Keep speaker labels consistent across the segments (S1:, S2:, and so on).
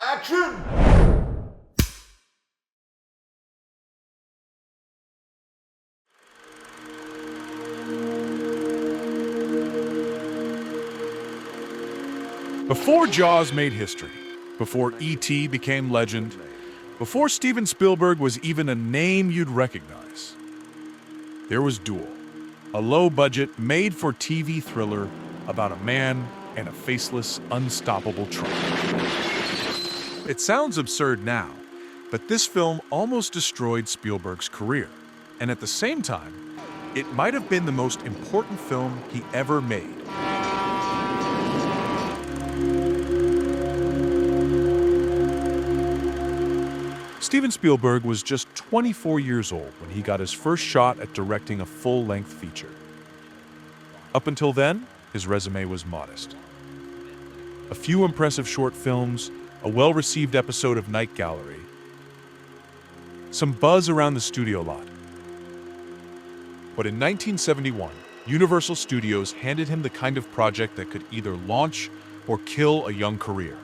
S1: Action!
S2: Before Jaws made history, before E.T. became legend, before Steven Spielberg was even a name you'd recognize, there was Duel, a low-budget, made-for-TV thriller about a man and a faceless, unstoppable truck. It sounds absurd now, but this film almost destroyed Spielberg's career, and at the same time, it might have been the most important film he ever made. Steven Spielberg was just 24 years old when he got his first shot at directing a full-length feature. Up until then, his resume was modest. A few impressive short films, a well-received episode of Night Gallery, some buzz around the studio lot. But in 1971, Universal Studios handed him the kind of project that could either launch or kill a young career.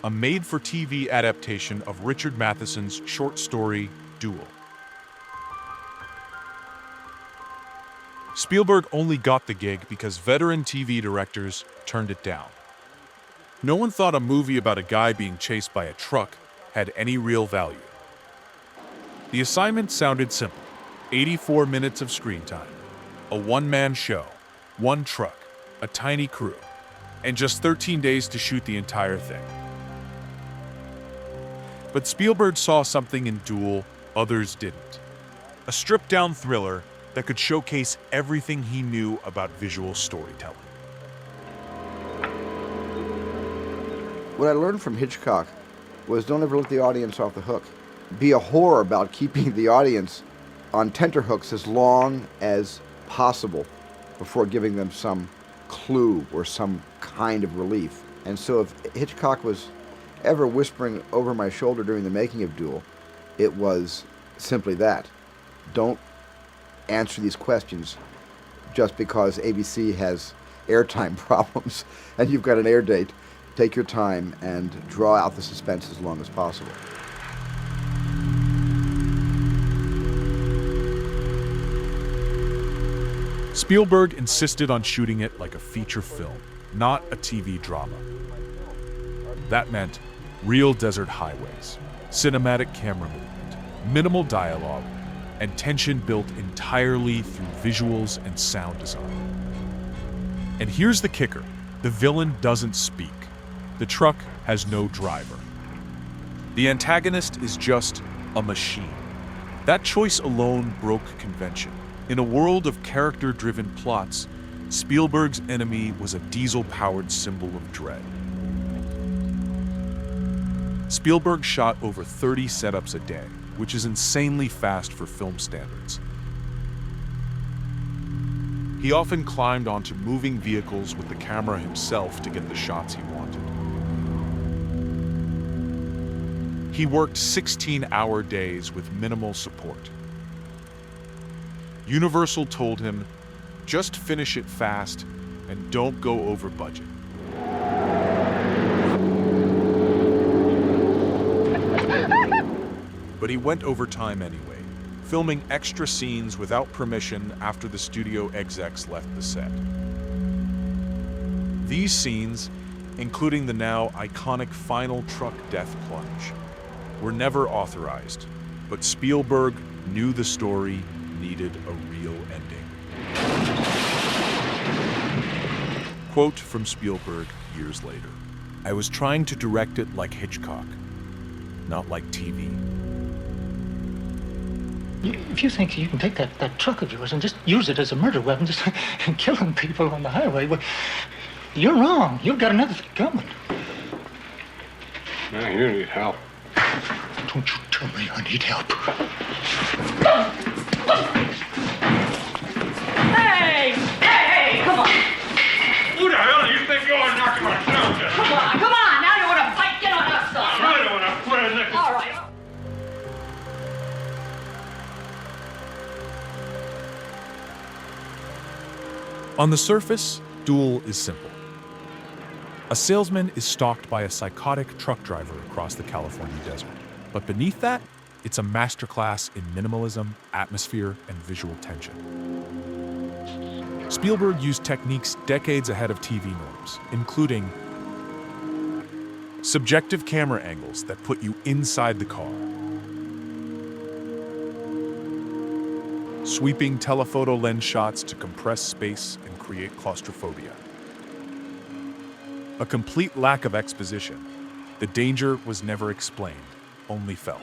S2: A made-for-TV adaptation of Richard Matheson's short story, Duel. Spielberg only got the gig because veteran TV directors turned it down. No one thought a movie about a guy being chased by a truck had any real value. The assignment sounded simple: 84 minutes of screen time, a one-man show, one truck, a tiny crew, and just 13 days to shoot the entire thing. But Spielberg saw something in Duel others didn't. A stripped-down thriller that could showcase everything he knew about visual storytelling.
S1: What I learned from Hitchcock was don't ever let the audience off the hook. Be a whore about keeping the audience on tenterhooks as long as possible before giving them some clue or some kind of relief. And so if Hitchcock was ever whispering over my shoulder during the making of Duel, it was simply that. Don't answer these questions just because ABC has airtime problems and you've got an air date. Take your time and draw out the suspense as long as possible.
S2: Spielberg insisted on shooting it like a feature film, not a TV drama. That meant real desert highways, cinematic camera movement, minimal dialogue, and tension built entirely through visuals and sound design. And here's the kicker: the villain doesn't speak. The truck has no driver. The antagonist is just a machine. That choice alone broke convention. In a world of character-driven plots, Spielberg's enemy was a diesel-powered symbol of dread. Spielberg shot over 30 setups a day, which is insanely fast for film standards. He often climbed onto moving vehicles with the camera himself to get the shots he wanted. He worked 16-hour days with minimal support. Universal told him, just finish it fast and don't go over budget. But he went over time anyway, filming extra scenes without permission after the studio execs left the set. These scenes, including the now iconic final truck death plunge, were never authorized, but Spielberg knew the story needed a real ending. Quote from Spielberg years later: "I was trying to direct it like Hitchcock, not like TV."
S3: If you think you can take that truck of yours and just use it as a murder weapon, just killing people on the highway, well, you're wrong. You've got another thing coming.
S4: Now you need help.
S3: Don't you tell me I need help.
S5: Hey, come on.
S4: Who the hell do you think you are knocking my down there?
S5: Come on. Now you want to fight? Get on outside.
S4: I really want to put in this.
S5: All right.
S2: On the surface, Duel is simple. A salesman is stalked by a psychotic truck driver across the California desert. But beneath that, it's a masterclass in minimalism, atmosphere, and visual tension. Spielberg used techniques decades ahead of TV norms, including subjective camera angles that put you inside the car, sweeping telephoto lens shots to compress space and create claustrophobia, a complete lack of exposition. The danger was never explained, only felt.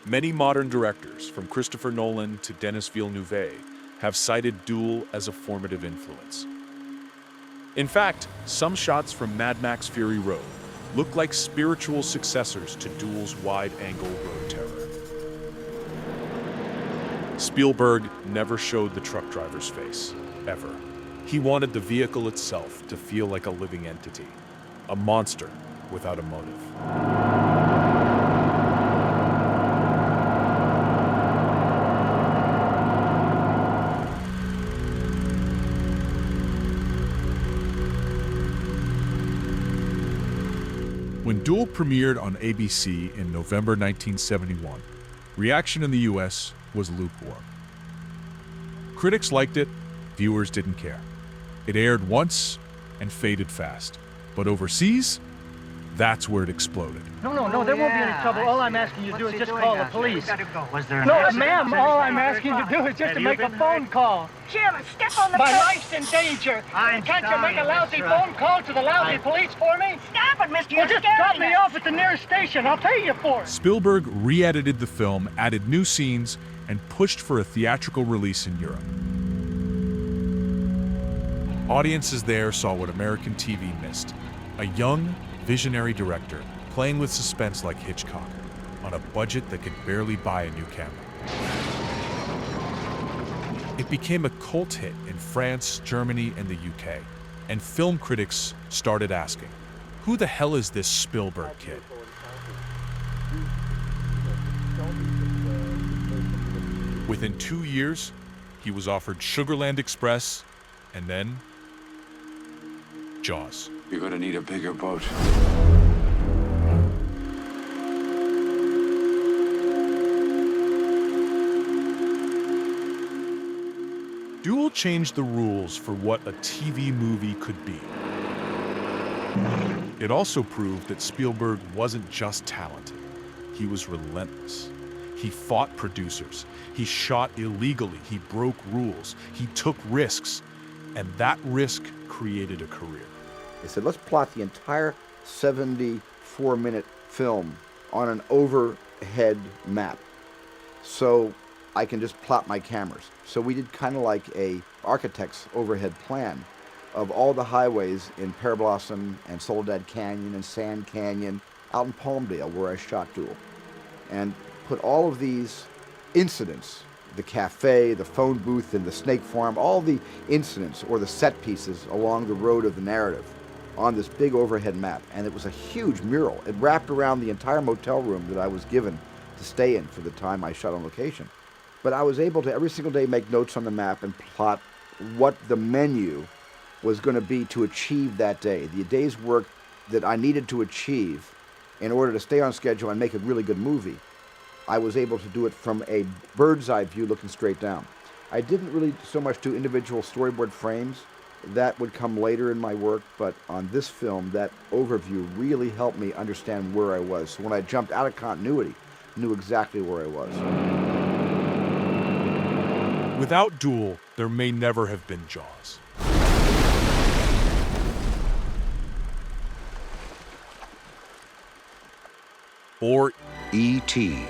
S2: Many modern directors, from Christopher Nolan to Denis Villeneuve, have cited Duel as a formative influence. In fact, some shots from Mad Max Fury Road look like spiritual successors to Duel's wide-angle road terror. Spielberg never showed the truck driver's face, ever. He wanted the vehicle itself to feel like a living entity, a monster without a motive. When Duel premiered on ABC in November 1971, reaction in the US was lukewarm. Critics liked it, viewers didn't care. It aired once and faded fast. But overseas, that's where it exploded.
S3: No, there won't be any trouble. All I'm asking you to do is just call the police.
S6: Was there an
S3: No,
S6: accident?
S3: ma'am, all I'm asking you to do is just to make a phone call.
S5: Jim, step on the
S3: My
S5: brake.
S3: life's in danger.
S6: I'm
S3: Can't you
S6: sorry,
S3: make a lousy
S6: Mr.
S3: phone call to the lousy police for me?
S5: Stop it, mister.
S3: Well,
S5: You're
S3: just drop
S5: scaring
S3: me
S5: us.
S3: off at the nearest station. I'll pay you for it.
S2: Spielberg re-edited the film, added new scenes, and pushed for a theatrical release in Europe. Audiences there saw what American TV missed: a young, visionary director playing with suspense like Hitchcock on a budget that could barely buy a new camera. It became a cult hit in France, Germany, and the UK, and film critics started asking, who the hell is this Spielberg kid? Within 2 years, he was offered Sugarland Express, and then Jaws.
S7: You're gonna need a bigger boat.
S2: Duel changed the rules for what a TV movie could be. It also proved that Spielberg wasn't just talented. He was relentless. He fought producers. He shot illegally. He broke rules. He took risks. And that risk created a career.
S1: They said, let's plot the entire 74-minute film on an overhead map so I can just plot my cameras. So we did kind of like a architect's overhead plan of all the highways in Pear Blossom and Soledad Canyon and Sand Canyon out in Palmdale where I shot Duel, and put all of these incidents, the cafe, the phone booth, and the snake farm, all the incidents or the set pieces along the road of the narrative on this big overhead map. And it was a huge mural. It wrapped around the entire motel room that I was given to stay in for the time I shot on location. But I was able to every single day make notes on the map and plot what the menu was going to be to achieve that day, the day's work that I needed to achieve in order to stay on schedule and make a really good movie. I was able to do it from a bird's eye view looking straight down. I didn't really so much do individual storyboard frames. That would come later in my work, but on this film, that overview really helped me understand where I was. So when I jumped out of continuity, I knew exactly where I was.
S2: Without Duel, there may never have been Jaws. Or
S8: E.T.,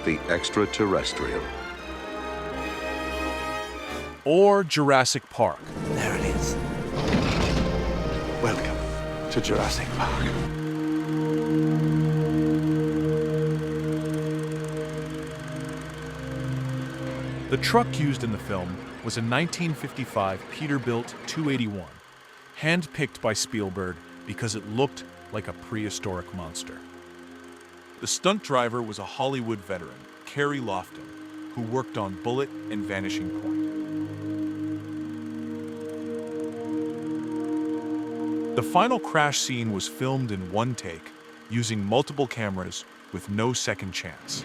S8: the extraterrestrial.
S2: Or Jurassic Park.
S6: There it is. Welcome to Jurassic Park.
S2: The truck used in the film was a 1955 Peterbilt 281, hand-picked by Spielberg because it looked like a prehistoric monster. The stunt driver was a Hollywood veteran, Kerry Lofton, who worked on Bullet and Vanishing Point. The final crash scene was filmed in one take, using multiple cameras with no second chance.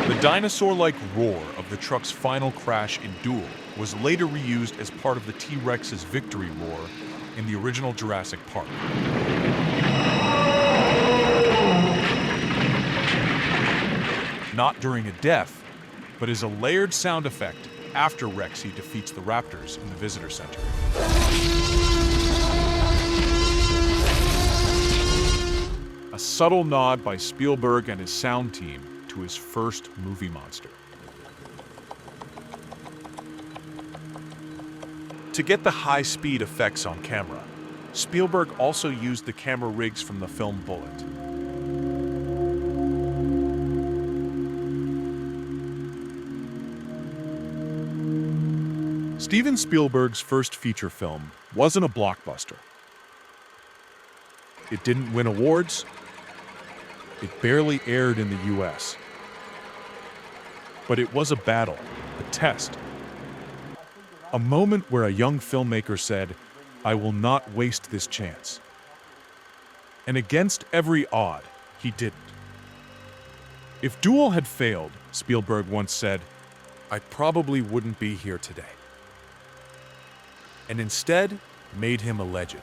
S2: The dinosaur-like roar of the truck's final crash in Duel was later reused as part of the T-Rex's victory roar in the original Jurassic Park. Not during a death, but as a layered sound effect after Rexy defeats the Raptors in the visitor center. A subtle nod by Spielberg and his sound team to his first movie monster. To get the high-speed effects on camera, Spielberg also used the camera rigs from the film Bullet. Steven Spielberg's first feature film wasn't a blockbuster. It didn't win awards. It barely aired in the US. But it was a battle, a test. A moment where a young filmmaker said, "I will not waste this chance." And against every odd, he didn't. If Duel had failed, Spielberg once said, I probably wouldn't be here today. And instead, made him a legend.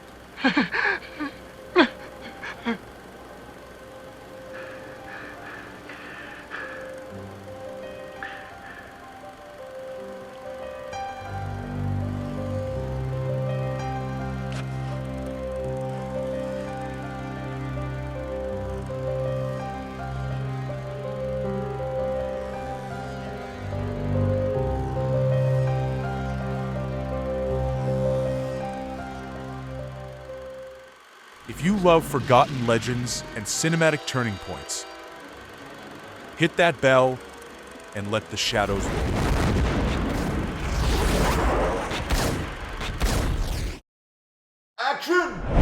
S2: If you love forgotten legends and cinematic turning points, hit that bell and let the shadows roll.
S6: Action!